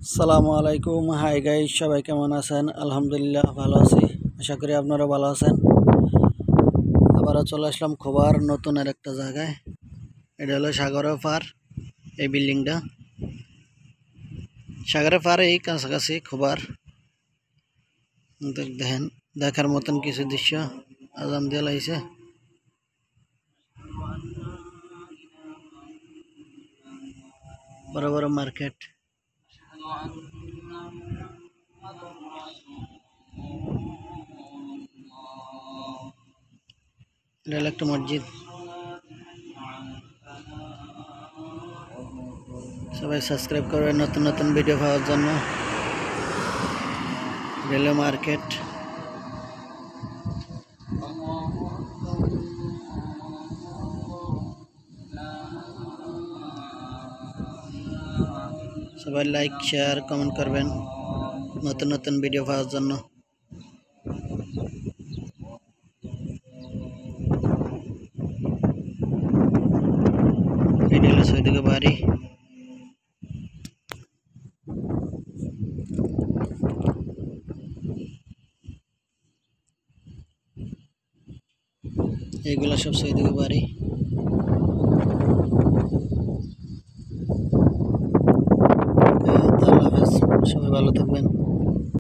আসসালামু আলাইকুম। Hi guys, সবাই কেমন আছেন? আলহামদুলিল্লাহ ভালো আছি। আশা করি আপনারা ভালো আছেন। আবারও চলে আসলাম খোবার নতুন আর একটা জায়গায়। এটা হলো সাগরের পার। এই বিল্ডিংটা সাগরের পার, এই কাছাকাছি খোবার। দেখেন, দেখার মতন কিছু দৃশ্য। আজান দিয়ে লাইছে। বড় বড় মার্কেট। এটা হলো একটা মসজিদ। সবাই সাবস্ক্রাইব করবেন নতুন নতুন ভিডিও পাওয়ার জন্য। Rail market. সবাই লাইক শেয়ার কমেন্ট করবেন নতুন নতুন ভিডিও পাওয়ার জন্য। এটা হলো সৈদিকে বাড়ি। এগুলো সব সৈদিকে বাড়ি।